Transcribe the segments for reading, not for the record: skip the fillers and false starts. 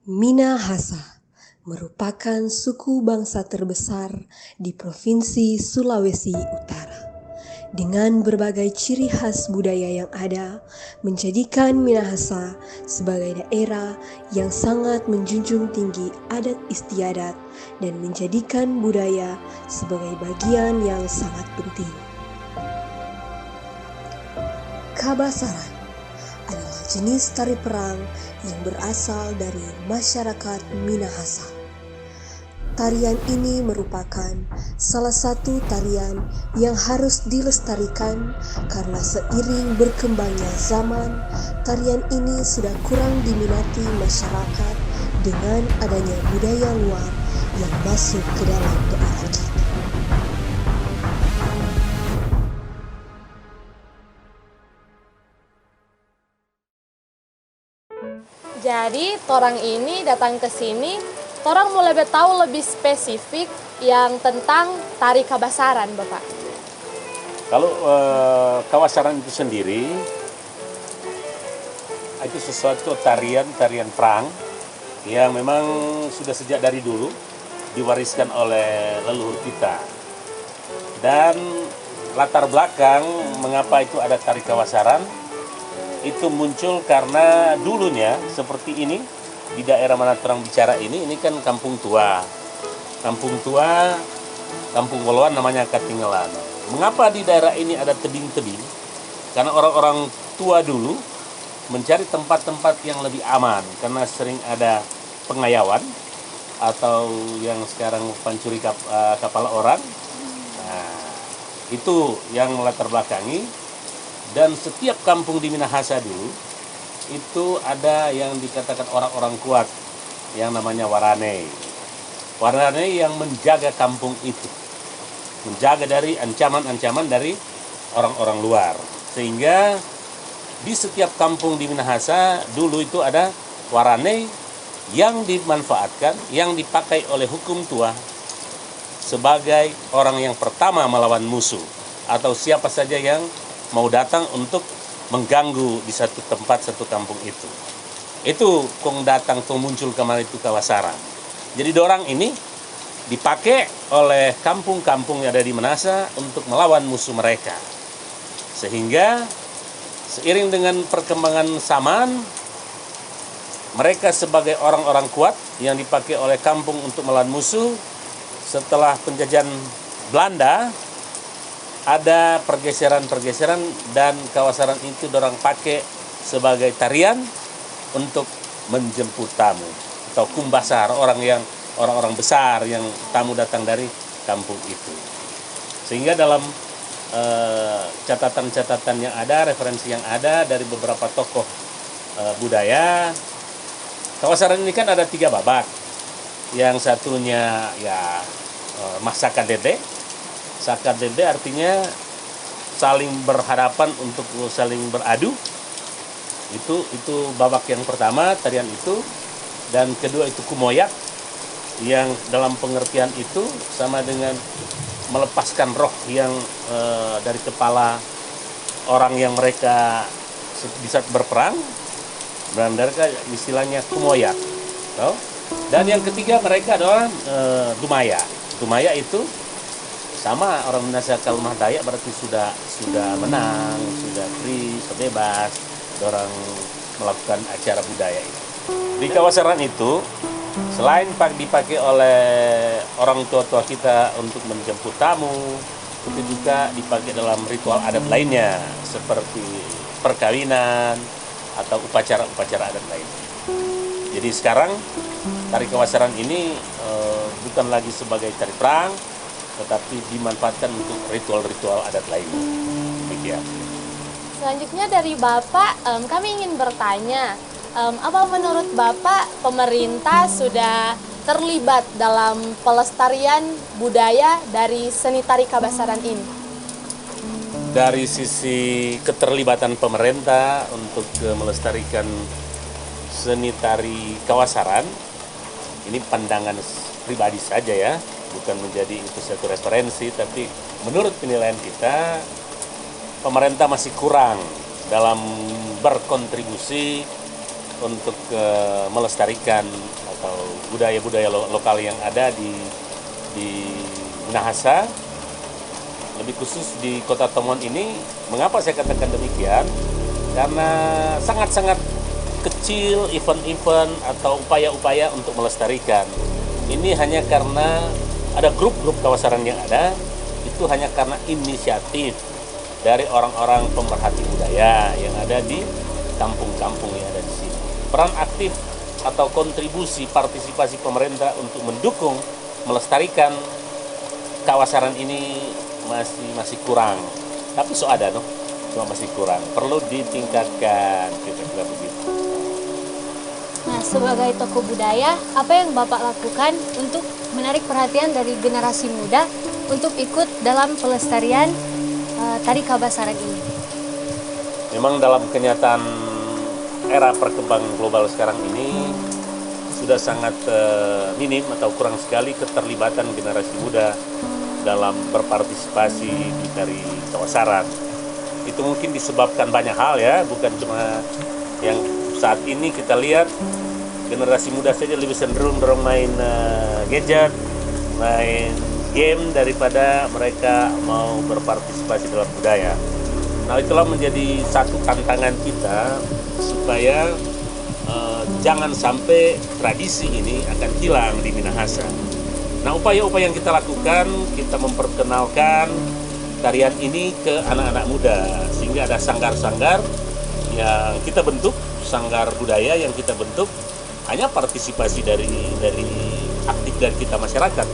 Minahasa merupakan suku bangsa terbesar di Provinsi Sulawesi Utara. Dengan berbagai ciri khas budaya yang ada, menjadikan Minahasa sebagai daerah yang sangat menjunjung tinggi adat istiadat dan menjadikan budaya sebagai bagian yang sangat penting. Kabasaran adalah jenis tari perang yang berasal dari masyarakat Minahasa. Tarian ini merupakan salah satu tarian yang harus dilestarikan karena seiring berkembangnya zaman, tarian ini sudah kurang diminati masyarakat dengan adanya budaya luar yang masuk ke dalam daerah kita. Jadi, torang ini datang ke sini, torang mau lebih tahu lebih spesifik yang tentang tari Kabasaran, Bapak. Kalau Kabasaran itu sendiri, itu sesuatu tarian perang yang memang sudah sejak dari dulu diwariskan oleh leluhur kita. Dan latar belakang mengapa itu ada tari Kabasaran, itu muncul karena dulunya seperti ini di daerah mana terang bicara ini kan kampung tua, kampung Woloan namanya Katinggalan. Mengapa di daerah ini ada tebing-tebing? Karena orang-orang tua dulu mencari tempat-tempat yang lebih aman karena sering ada pengayawan atau yang sekarang pencuri kapal orang. Nah, itu yang melatar belakangi. Dan setiap kampung di Minahasa dulu itu ada yang dikatakan orang-orang kuat yang namanya Waranei. Waranei yang menjaga kampung itu, menjaga dari ancaman-ancaman dari orang-orang luar. Sehingga di setiap kampung di Minahasa dulu itu ada Waranei yang dimanfaatkan, yang dipakai oleh hukum tua sebagai orang yang pertama melawan musuh atau siapa saja yang mau datang untuk mengganggu di satu tempat, satu kampung itu. Itu kong datang, kong muncul kemarin itu Kabasaran. Jadi dorang ini dipakai oleh kampung-kampung yang ada di Minahasa untuk melawan musuh mereka. Sehingga seiring dengan perkembangan zaman, mereka sebagai orang-orang kuat yang dipakai oleh kampung untuk melawan musuh. Setelah penjajahan Belanda, ada pergeseran-pergeseran dan Kabasaran itu dorang pakai sebagai tarian untuk menjemput tamu atau kumbasar, orang-orang besar yang tamu datang dari kampung itu. Sehingga dalam catatan-catatan yang ada, referensi yang ada dari beberapa tokoh budaya, Kabasaran ini kan ada 3 babak. Yang satunya ya Masaka Dede. Saka Dede artinya saling berhadapan untuk saling beradu. Itu babak yang pertama tarian itu, dan kedua itu Kumoyak yang dalam pengertian itu sama dengan melepaskan roh yang dari kepala orang yang mereka di saat berperang. Mereka istilahnya Kumoyak. Dan yang ketiga mereka adalah Dumaya. Dumaya itu sama orang Minahasa Kalmah Dayak berarti sudah menang, sudah free, bebas, orang melakukan acara budaya itu. Di Kabasaran itu selain dipakai oleh orang tua-tua kita untuk menjemput tamu, itu juga dipakai dalam ritual adat lainnya seperti perkawinan atau upacara-upacara adat lainnya. Jadi sekarang tari Kabasaran ini bukan lagi sebagai tari perang, tetapi dimanfaatkan untuk ritual-ritual adat lainnya. Demikian. Selanjutnya dari Bapak, kami ingin bertanya, apa menurut Bapak pemerintah sudah terlibat dalam pelestarian budaya dari seni tari Kabasaran ini? Dari sisi keterlibatan pemerintah untuk melestarikan seni tari Kabasaran, ini pandangan pribadi saja ya, bukan menjadi itu satu referensi, tapi menurut penilaian kita, pemerintah masih kurang dalam berkontribusi untuk melestarikan atau budaya-budaya lokal yang ada di Minahasa, lebih khusus di Kota Tomohon ini. Mengapa saya katakan demikian? Karena sangat-sangat kecil event-event atau upaya-upaya untuk melestarikan. Ini hanya karena ada grup-grup kawasaran yang ada, itu hanya karena inisiatif dari orang-orang pemerhati budaya yang ada di kampung-kampung yang ada di sini. Peran aktif atau kontribusi partisipasi pemerintah untuk mendukung melestarikan kawasaran ini masih kurang. Tapi ada cuma masih kurang. Perlu ditingkatkan, kira-kira begitu. Nah, sebagai tokoh budaya, apa yang Bapak lakukan untuk menarik perhatian dari generasi muda untuk ikut dalam pelestarian tari Kabasaran ini? Memang dalam kenyataan era perkembangan global sekarang ini sudah sangat minim atau kurang sekali keterlibatan generasi muda dalam berpartisipasi di tari Kawasaran. Itu mungkin disebabkan banyak hal ya, bukan cuma yang saat ini kita lihat generasi muda saja lebih cenderung main gadget, main game daripada mereka mau berpartisipasi dalam budaya. Nah, itulah menjadi satu tantangan kita supaya jangan sampai tradisi ini akan hilang di Minahasa. Nah, upaya-upaya yang kita lakukan, kita memperkenalkan tarian ini ke anak-anak muda, sehingga ada sanggar-sanggar yang kita bentuk, sanggar budaya yang kita bentuk, hanya partisipasi dari aktif dari kita masyarakat.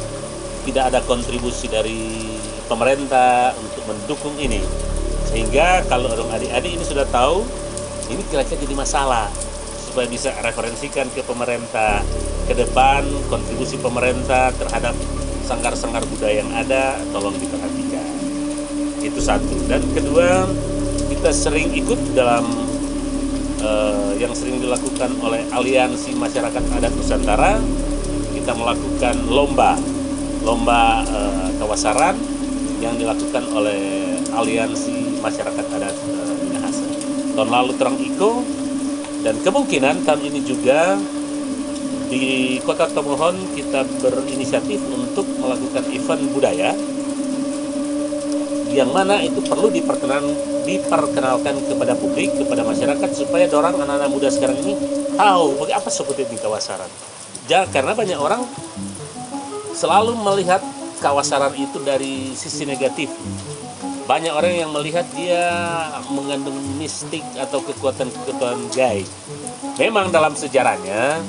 Tidak ada kontribusi dari pemerintah untuk mendukung ini. Sehingga kalau orang adik-adik ini sudah tahu, ini kira-kira jadi masalah, supaya bisa referensikan ke pemerintah ke depan, kontribusi pemerintah terhadap sanggar-sanggar budaya yang ada, tolong diperhatikan. Itu satu. Dan kedua, kita sering ikut dalam yang sering dilakukan oleh Aliansi Masyarakat Adat Nusantara. Kita melakukan lomba Kawasaran yang dilakukan oleh Aliansi Masyarakat Adat Minahasa. Tahun lalu Terang Iko, dan kemungkinan tahun ini juga di Kota Tomohon kita berinisiatif untuk melakukan event budaya yang mana itu perlu diperkenalkan kepada publik, kepada masyarakat, supaya dorang anak-anak muda sekarang ini tahu apa seperti di Kawasaran. Karena banyak orang selalu melihat Kawasaran itu dari sisi negatif. Banyak orang yang melihat dia mengandung mistik atau kekuatan-kekuatan gaib. Memang dalam sejarahnya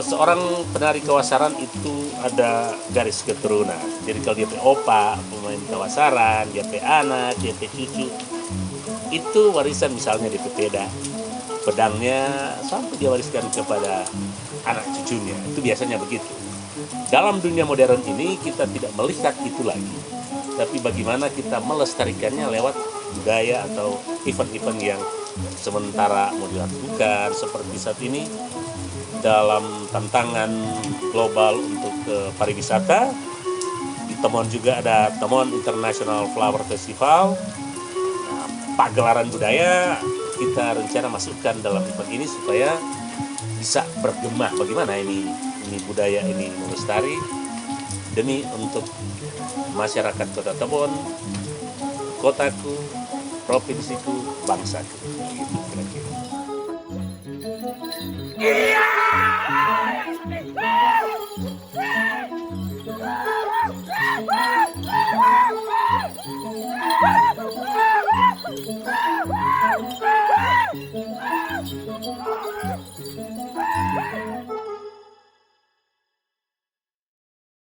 seorang penari Kawasaran itu ada garis keturunan. Jadi kalau dia opa, pemain Kawasaran, dia anak, dia cucu, itu warisan misalnya di Pepeda, pedangnya sampai dia wariskan kepada anak cucunya. Itu biasanya begitu. Dalam dunia modern ini kita tidak melihat itu lagi, tapi bagaimana kita melestarikannya lewat budaya atau event-event yang sementara mau dilakukan seperti saat ini dalam tantangan global untuk pariwisata. Di Tomohon juga ada Tomohon International Flower Festival. Nah, pagelaran budaya kita rencana masukkan dalam event ini supaya bisa bergema bagaimana ini budaya ini melestari demi untuk masyarakat Kota Tomohon, kotaku, provinsiku, bangsaku. Gitu kira-kira. Yeah!